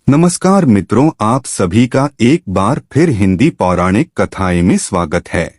नमस्कार मित्रों, आप सभी का एक बार फिर हिंदी पौराणिक कथाएं में स्वागत है।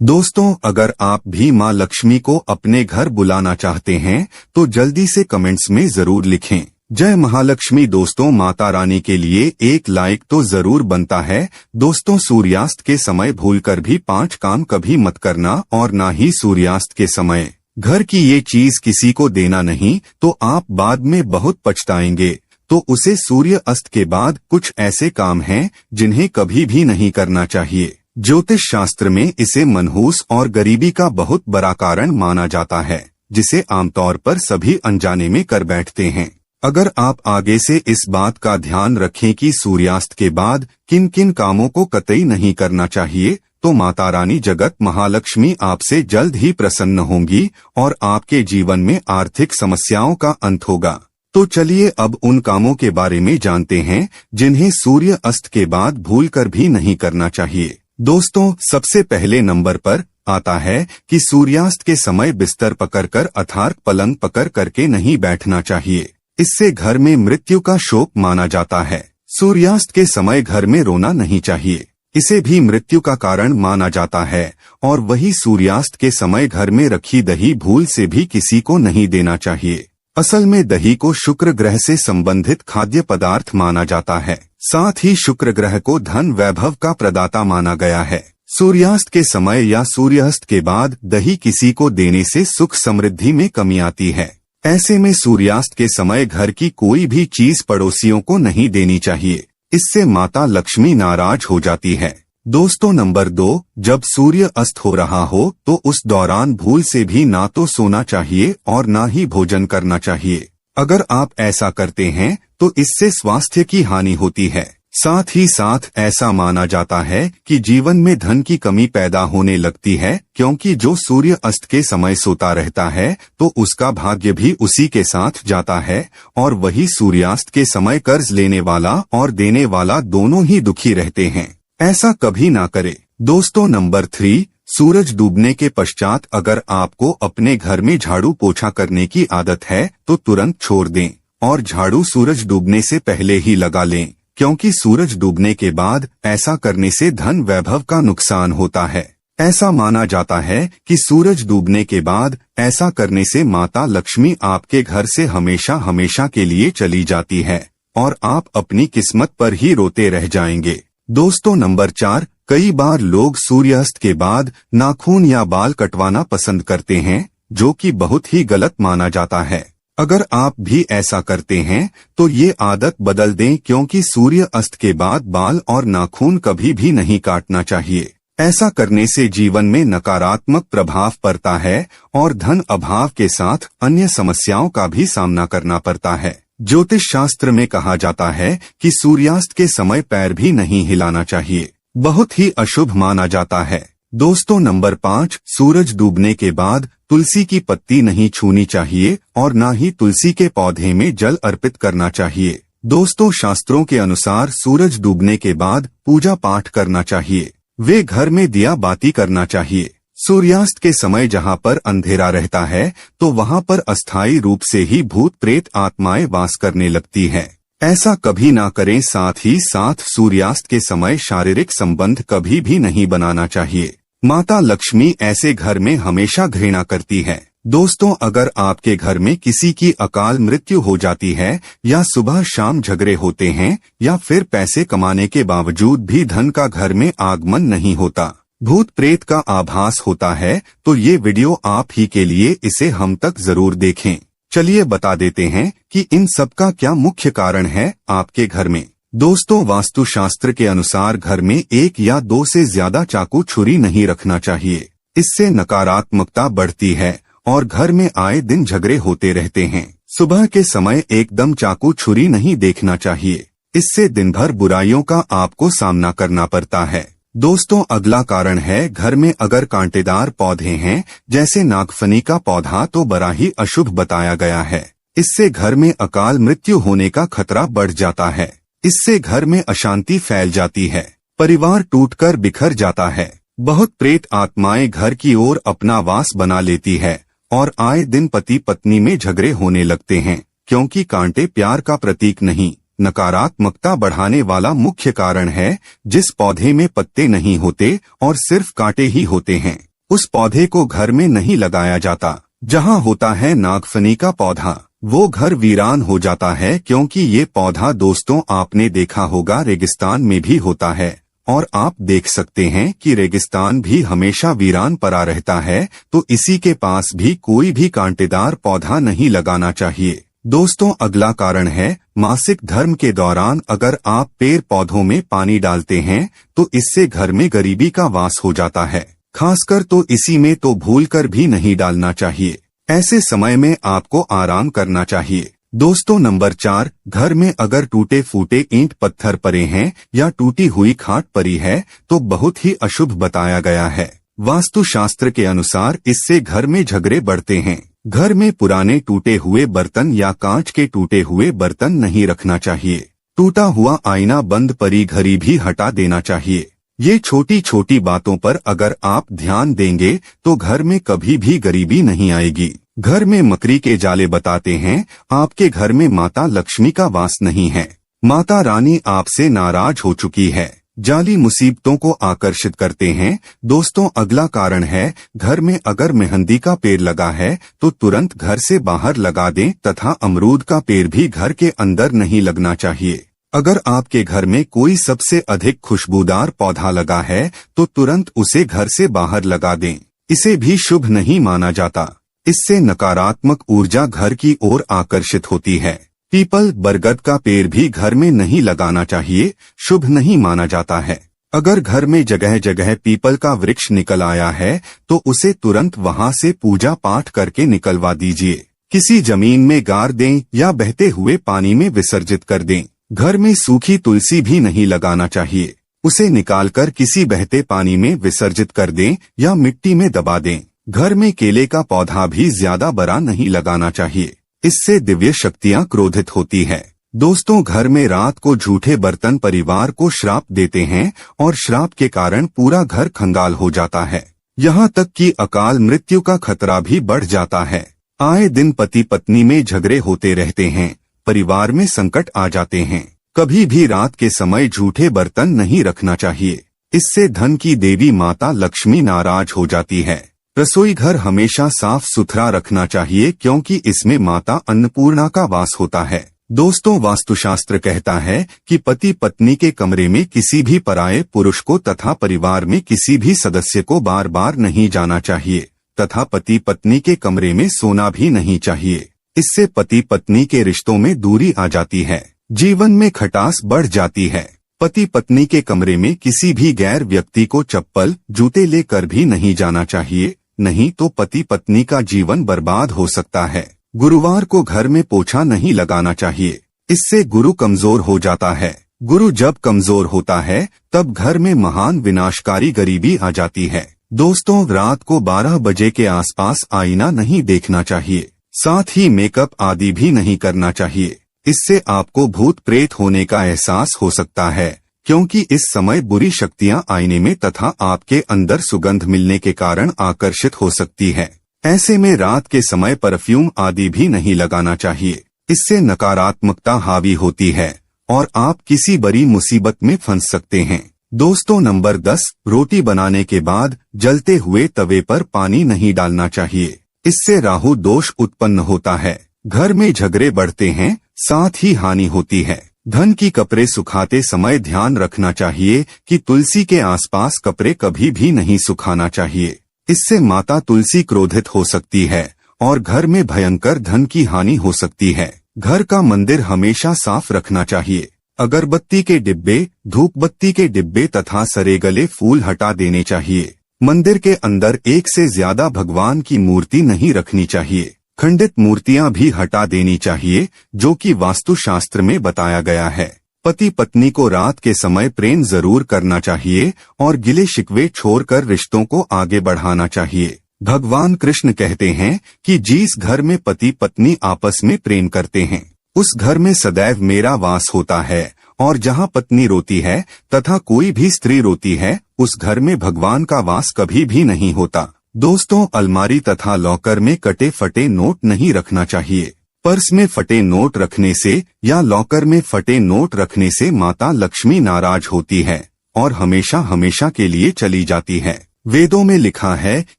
दोस्तों, अगर आप भी मां लक्ष्मी को अपने घर बुलाना चाहते हैं तो जल्दी से कमेंट्स में जरूर लिखें जय महालक्ष्मी। दोस्तों, माता रानी के लिए एक लाइक तो जरूर बनता है। दोस्तों, सूर्यास्त के समय भूलकर भी 5 काम कभी मत करना और ना ही सूर्यास्त के समय घर की ये चीज किसी को देना नहीं, तो आप बाद में बहुत पछताएंगे। तो उसे सूर्य अस्त के बाद कुछ ऐसे काम हैं जिन्हें कभी भी नहीं करना चाहिए। ज्योतिष शास्त्र में इसे मनहूस और गरीबी का बहुत बड़ा कारण माना जाता है, जिसे आमतौर पर सभी अनजाने में कर बैठते हैं। अगर आप आगे से इस बात का ध्यान रखें कि सूर्यास्त के बाद किन किन कामों को कतई नहीं करना चाहिए, तो माता रानी जगत महालक्ष्मी आपसे जल्द ही प्रसन्न होंगी और आपके जीवन में आर्थिक समस्याओं का अंत होगा। तो चलिए अब उन कामों के बारे में जानते हैं जिन्हें सूर्य अस्त के बाद भूलकर भी नहीं करना चाहिए। दोस्तों, सबसे पहले नंबर पर आता है कि सूर्यास्त के समय बिस्तर पकड़कर अर्थात पलंग पकड़ करके नहीं बैठना चाहिए। इससे घर में मृत्यु का शोक माना जाता है। सूर्यास्त के समय घर में रोना नहीं चाहिए, इसे भी मृत्यु का कारण माना जाता है। और वही सूर्यास्त के समय घर में रखी दही भूल से भी किसी को नहीं देना चाहिए। असल में दही को शुक्र ग्रह से संबंधित खाद्य पदार्थ माना जाता है। साथ ही शुक्र ग्रह को धन वैभव का प्रदाता माना गया है। सूर्यास्त के समय या सूर्यास्त के बाद दही किसी को देने से सुख समृद्धि में कमी आती है। ऐसे में सूर्यास्त के समय घर की कोई भी चीज पड़ोसियों को नहीं देनी चाहिए, इससे माता लक्ष्मी नाराज हो जाती है। दोस्तों, नंबर 2, जब सूर्य अस्त हो रहा हो तो उस दौरान भूल से भी ना तो सोना चाहिए और ना ही भोजन करना चाहिए। अगर आप ऐसा करते हैं तो इससे स्वास्थ्य की हानि होती है। साथ ही साथ ऐसा माना जाता है कि जीवन में धन की कमी पैदा होने लगती है, क्योंकि जो सूर्य अस्त के समय सोता रहता है तो उसका भाग्य भी उसी के साथ जाता है, और वही सूर्यास्त के समय कर्ज लेने वाला और देने वाला दोनों ही दुखी रहते हैं। ऐसा कभी ना करें। दोस्तों, नंबर 3, सूरज डूबने के पश्चात अगर आपको अपने घर में झाड़ू पोछा करने की आदत है तो तुरंत छोड़ दें और झाड़ू सूरज डूबने से पहले ही लगा लें, क्योंकि सूरज डूबने के बाद ऐसा करने से धन वैभव का नुकसान होता है। ऐसा माना जाता है कि सूरज डूबने के बाद ऐसा करने से माता लक्ष्मी आपके घर से हमेशा हमेशा के लिए चली जाती है और आप अपनी किस्मत पर ही रोते रह जाएंगे। दोस्तों, नंबर 4, कई बार लोग सूर्यास्त के बाद नाखून या बाल कटवाना पसंद करते हैं, जो कि बहुत ही गलत माना जाता है। अगर आप भी ऐसा करते हैं तो ये आदत बदल दें, क्योंकि सूर्य अस्त के बाद बाल और नाखून कभी भी नहीं काटना चाहिए। ऐसा करने से जीवन में नकारात्मक प्रभाव पड़ता है और धन अभाव के साथ अन्य समस्याओं का भी सामना करना पड़ता है। ज्योतिष शास्त्र में कहा जाता है कि सूर्यास्त के समय पैर भी नहीं हिलाना चाहिए, बहुत ही अशुभ माना जाता है। दोस्तों, नंबर 5, सूरज डूबने के बाद तुलसी की पत्ती नहीं छूनी चाहिए और ना ही तुलसी के पौधे में जल अर्पित करना चाहिए। दोस्तों, शास्त्रों के अनुसार सूरज डूबने के बाद पूजा पाठ करना चाहिए, वे घर में दिया बाती करना चाहिए। सूर्यास्त के समय जहाँ पर अंधेरा रहता है तो वहाँ पर अस्थायी रूप से ही भूत प्रेत आत्माएं वास करने लगती है। ऐसा कभी ना करें। साथ ही साथ सूर्यास्त के समय शारीरिक संबंध कभी भी नहीं बनाना चाहिए। माता लक्ष्मी ऐसे घर में हमेशा घृणा करती है। दोस्तों, अगर आपके घर में किसी की अकाल मृत्यु हो जाती है या सुबह शाम झगड़े होते हैं या फिर पैसे कमाने के बावजूद भी धन का घर में आगमन नहीं होता, भूत प्रेत का आभास होता है, तो ये वीडियो आप ही के लिए, इसे हम तक जरूर देखें। चलिए बता देते हैं कि इन सब का क्या मुख्य कारण है आपके घर में। दोस्तों, वास्तुशास्त्र के अनुसार घर में 1 या 2 से ज्यादा चाकू छुरी नहीं रखना चाहिए। इससे नकारात्मकता बढ़ती है और घर में आए दिन झगड़े होते रहते हैं। सुबह के समय एकदम चाकू छुरी नहीं देखना चाहिए, इससे दिन भर बुराइयों का आपको सामना करना पड़ता है। दोस्तों, अगला कारण है घर में अगर कांटेदार पौधे हैं जैसे नागफनी का पौधा, तो बड़ा ही अशुभ बताया गया है। इससे घर में अकाल मृत्यु होने का खतरा बढ़ जाता है। इससे घर में अशांति फैल जाती है, परिवार टूटकर बिखर जाता है। बहुत प्रेत आत्माएं घर की ओर अपना वास बना लेती है और आए दिन पति पत्नी में झगड़े होने लगते हैं, क्योंकि कांटे प्यार का प्रतीक नहीं नकारात्मकता बढ़ाने वाला मुख्य कारण है। जिस पौधे में पत्ते नहीं होते और सिर्फ कांटे ही होते हैं, उस पौधे को घर में नहीं लगाया जाता। जहाँ होता है नागफनी का पौधा, वो घर वीरान हो जाता है, क्योंकि ये पौधा दोस्तों आपने देखा होगा रेगिस्तान में भी होता है, और आप देख सकते हैं कि रेगिस्तान भी हमेशा वीरान पड़ा रहता है। तो इसी के पास भी कोई भी कांटेदार पौधा नहीं लगाना चाहिए। दोस्तों, अगला कारण है मासिक धर्म के दौरान अगर आप पेड़ पौधों में पानी डालते हैं तो इससे घर में गरीबी का वास हो जाता है। खासकर तो इसी में तो भूलकर भी नहीं डालना चाहिए। ऐसे समय में आपको आराम करना चाहिए। दोस्तों, नंबर 4, घर में अगर टूटे फूटे ईंट पत्थर पड़े हैं या टूटी हुई खाट पड़ी है तो बहुत ही अशुभ बताया गया है। वास्तुशास्त्र के अनुसार इससे घर में झगड़े बढ़ते हैं। घर में पुराने टूटे हुए बर्तन या कांच के टूटे हुए बर्तन नहीं रखना चाहिए। टूटा हुआ आईना, बंद पड़ी घड़ी भी हटा देना चाहिए। ये छोटी छोटी बातों पर अगर आप ध्यान देंगे तो घर में कभी भी गरीबी नहीं आएगी। घर में मकड़ी के जाले बताते हैं आपके घर में माता लक्ष्मी का वास नहीं है। माता रानी आपसे नाराज हो चुकी है। जाली मुसीबतों को आकर्षित करते हैं। दोस्तों, अगला कारण है घर में अगर मेहंदी का पेड़ लगा है तो तुरंत घर से बाहर लगा दें, तथा अमरूद का पेड़ भी घर के अंदर नहीं लगना चाहिए। अगर आपके घर में कोई सबसे अधिक खुशबूदार पौधा लगा है तो तुरंत उसे घर से बाहर लगा दें। इसे भी शुभ नहीं माना जाता। इससे नकारात्मक ऊर्जा घर की ओर आकर्षित होती है। पीपल, बरगद का पेड़ भी घर में नहीं लगाना चाहिए, शुभ नहीं माना जाता है। अगर घर में जगह जगह पीपल का वृक्ष निकल आया है तो उसे तुरंत वहां से पूजा पाठ करके निकलवा दीजिए। किसी जमीन में गाड़ दें या बहते हुए पानी में विसर्जित कर दें। घर में सूखी तुलसी भी नहीं लगाना चाहिए। उसे निकालकर किसी बहते पानी में विसर्जित कर दें या मिट्टी में दबा दें। घर में केले का पौधा भी ज्यादा बड़ा नहीं लगाना चाहिए। इससे दिव्य शक्तियां क्रोधित होती है। दोस्तों, घर में रात को झूठे बर्तन परिवार को श्राप देते हैं और श्राप के कारण पूरा घर खंगाल हो जाता है। यहाँ तक कि अकाल मृत्यु का खतरा भी बढ़ जाता है। आए दिन पति पत्नी में झगड़े होते रहते हैं, परिवार में संकट आ जाते हैं। कभी भी रात के समय झूठे बर्तन नहीं रखना चाहिए। इससे धन की देवी माता लक्ष्मी नाराज हो जाती है। रसोई घर हमेशा साफ सुथरा रखना चाहिए, क्योंकि इसमें माता अन्नपूर्णा का वास होता है। दोस्तों, वास्तुशास्त्र कहता है कि पति पत्नी के कमरे में किसी भी पराये पुरुष को तथा परिवार में किसी भी सदस्य को बार बार नहीं जाना चाहिए, तथा पति पत्नी के कमरे में सोना भी नहीं चाहिए। इससे पति पत्नी के रिश्तों में दूरी आ जाती है, जीवन में खटास बढ़ जाती है। पति पत्नी के कमरे में किसी भी गैर व्यक्ति को चप्पल जूते लेकर भी नहीं जाना चाहिए, नहीं तो पति पत्नी का जीवन बर्बाद हो सकता है। गुरुवार को घर में पोछा नहीं लगाना चाहिए, इससे गुरु कमजोर हो जाता है। गुरु जब कमजोर होता है तब घर में महान विनाशकारी गरीबी आ जाती है। दोस्तों, रात को 12 बजे के आसपास आईना नहीं देखना चाहिए, साथ ही मेकअप आदि भी नहीं करना चाहिए। इससे आपको भूत प्रेत होने का एहसास हो सकता है, क्योंकि इस समय बुरी शक्तियां आईने में तथा आपके अंदर सुगंध मिलने के कारण आकर्षित हो सकती है। ऐसे में रात के समय परफ्यूम आदि भी नहीं लगाना चाहिए। इससे नकारात्मकता हावी होती है और आप किसी बड़ी मुसीबत में फंस सकते हैं। दोस्तों, नंबर 10, रोटी बनाने के बाद जलते हुए तवे पर पानी नहीं डालना चाहिए। इससे राहु दोष उत्पन्न होता है, घर में झगड़े बढ़ते हैं, साथ ही हानि होती है। धन की कपड़े सुखाते समय ध्यान रखना चाहिए कि तुलसी के आसपास कपड़े कभी भी नहीं सुखाना चाहिए। इससे माता तुलसी क्रोधित हो सकती है और घर में भयंकर धन की हानि हो सकती है। घर का मंदिर हमेशा साफ रखना चाहिए। अगरबत्ती के डिब्बे, धूप बत्ती के डिब्बे तथा सरे गले फूल हटा देने चाहिए। मंदिर के अंदर एक से ज्यादा भगवान की मूर्ति नहीं रखनी चाहिए। खंडित मूर्तियां भी हटा देनी चाहिए, जो कि वास्तुशास्त्र में बताया गया है। पति पत्नी को रात के समय प्रेम जरूर करना चाहिए और गिले शिकवे छोड़कर रिश्तों को आगे बढ़ाना चाहिए। भगवान कृष्ण कहते हैं कि जिस घर में पति पत्नी आपस में प्रेम करते हैं, उस घर में सदैव मेरा वास होता है, और जहां पत्नी रोती है तथा कोई भी स्त्री रोती है, उस घर में भगवान का वास कभी भी नहीं होता। दोस्तों, अलमारी तथा लॉकर में कटे फटे नोट नहीं रखना चाहिए। पर्स में फटे नोट रखने से या लॉकर में फटे नोट रखने से माता लक्ष्मी नाराज होती है और हमेशा हमेशा के लिए चली जाती है। वेदों में लिखा है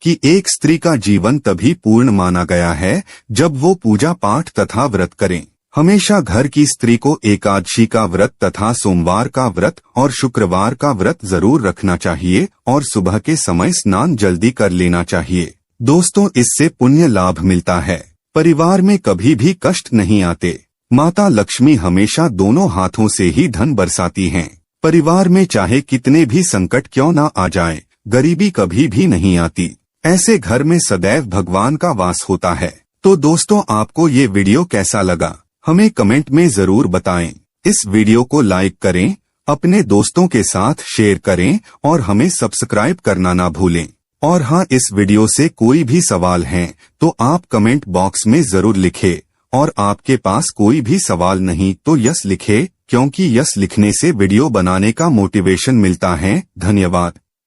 कि एक स्त्री का जीवन तभी पूर्ण माना गया है जब वो पूजा पाठ तथा व्रत करे। हमेशा घर की स्त्री को एकादशी का व्रत तथा सोमवार का व्रत और शुक्रवार का व्रत जरूर रखना चाहिए और सुबह के समय स्नान जल्दी कर लेना चाहिए। दोस्तों, इससे पुण्य लाभ मिलता है। परिवार में कभी भी कष्ट नहीं आते। माता लक्ष्मी हमेशा दोनों हाथों से ही धन बरसाती हैं। परिवार में चाहे कितने भी संकट क्यों न आ जाए, गरीबी कभी भी नहीं आती। ऐसे घर में सदैव भगवान का वास होता है। तो दोस्तों, आपको ये वीडियो कैसा लगा हमें कमेंट में जरूर बताएं। इस वीडियो को लाइक करें, अपने दोस्तों के साथ शेयर करें और हमें सब्सक्राइब करना ना भूलें। और हाँ, इस वीडियो से कोई भी सवाल है तो आप कमेंट बॉक्स में जरूर लिखें। और आपके पास कोई भी सवाल नहीं तो यस लिखें, क्योंकि यस लिखने से वीडियो बनाने का मोटिवेशन मिलता है। धन्यवाद।